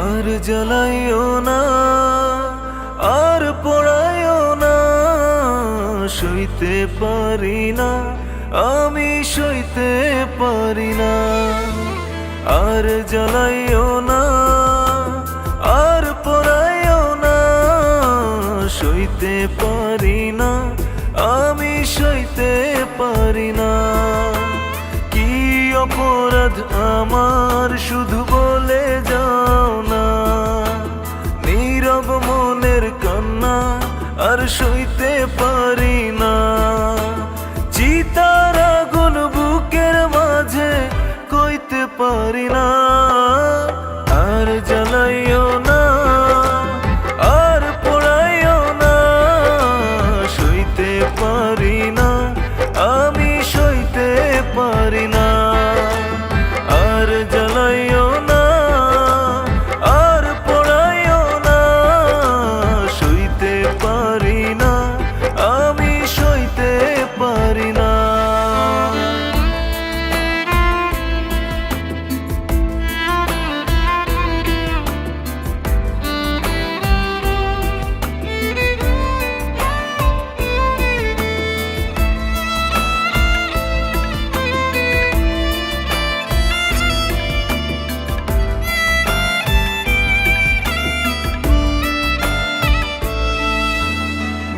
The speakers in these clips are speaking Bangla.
আর জ্বালাইও না, আর পোড়াইও না, সইতে পারি না, আমি সইতে পারি না। আর জ্বালাইও না, আর পোড়াইও না, সইতে পারি না, আমি সইতে পারি না। কি অপরাধ আমার শুধু বলে যাও না, নীরব মনের কান্না আর সইতে পারি না। চিতার আগুন বুকের মাঝে কইতে পারি না। আর জ্বালাইও না, আর পোড়াইও না, সইতে পারি না, আমি সইতে পারি না। আর জ্বালাইও না, আর পোড়াইও না, সইতে পারি না, আমি সইতে পারি না।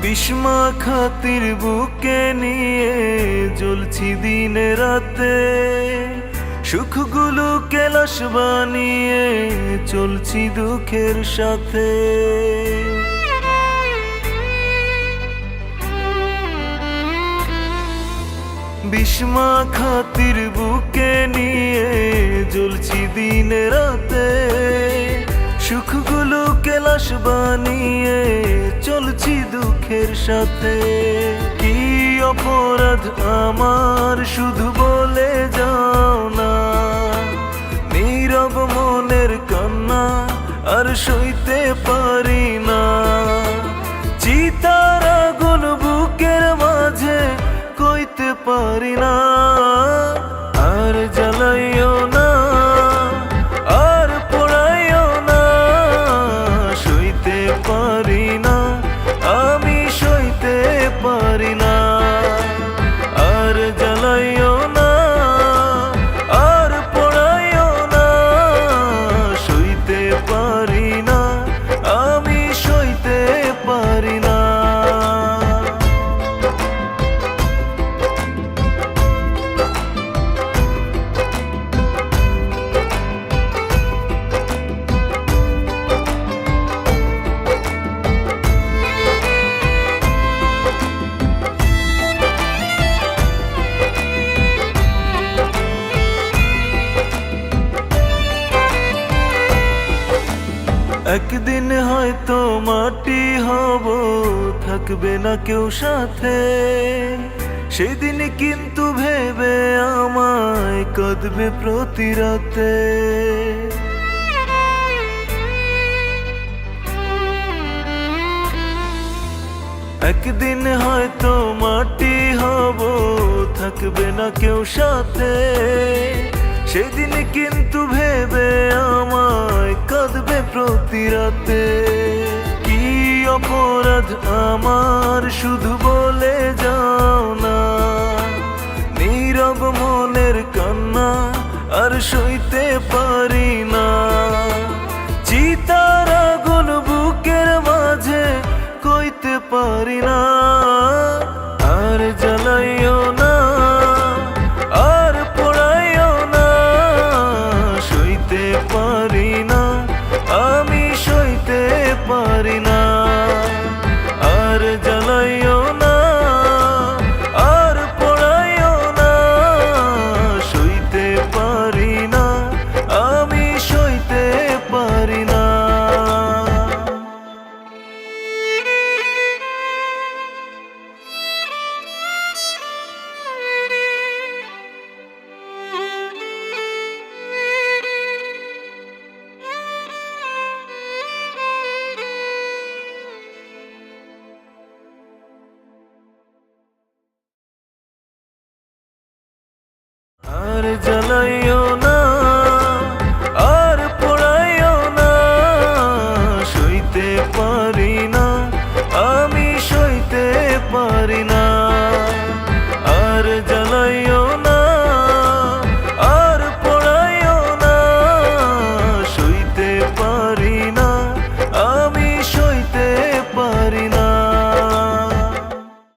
বিস্মা খাতির বুকে নিয়ে জ্বলছি দিনে রাতে, সুখগুলো কেলাস বানিয়ে চলছি দুঃখের সাথে। বিস্মা খাতির বুকে নিয়ে জ্বলছি দিনে রাতে, সুখগুলো কেলাস বানিয়ে চলছি দুঃখের সাথে। কি অপরাধ আমার শুধু বলে যাও না, নীরব মনের কান্না আর সইতে পারি না। চিতার আগুন বুকের মাঝে কইতে পারি না। আর জ্বালাইও না, আর পোড়াইও না, সইতে পারি না, আমি সইতে পারি না। আর জ্বালাইও না, আর পোড়াইও না, সইতে পারি না, আমি সইতে পারি না। একদিন হয়তো মাটি হব, থাকবে না কেউ সাথে, সেদিন কিন্তু ভেবে আমায় কাঁদবে প্রতি রাতে। একদিন হয়তো মাটি হব, থাকবে না কেউ সাথে, সেদিন কিন্তু ভেবে আমায় কাঁদবে প্রতি রাতে। কি অপরাধ আমার শুধু বলে যাও না, নীরব মনের কান্না আর সইতে পারি না। চিতার আগুন বুকের মাঝে কইতে পারি না। আর জ্বালাইও না, আর পোড়াইও না, সইতে পারি না, আমি সইতে পারি না। আর জ্বালাইও না, আর পোড়াইও না, সইতে পারি না, আমি সইতে পারি না। আর জ্বালাইও না, আর পোড়াইও না, আর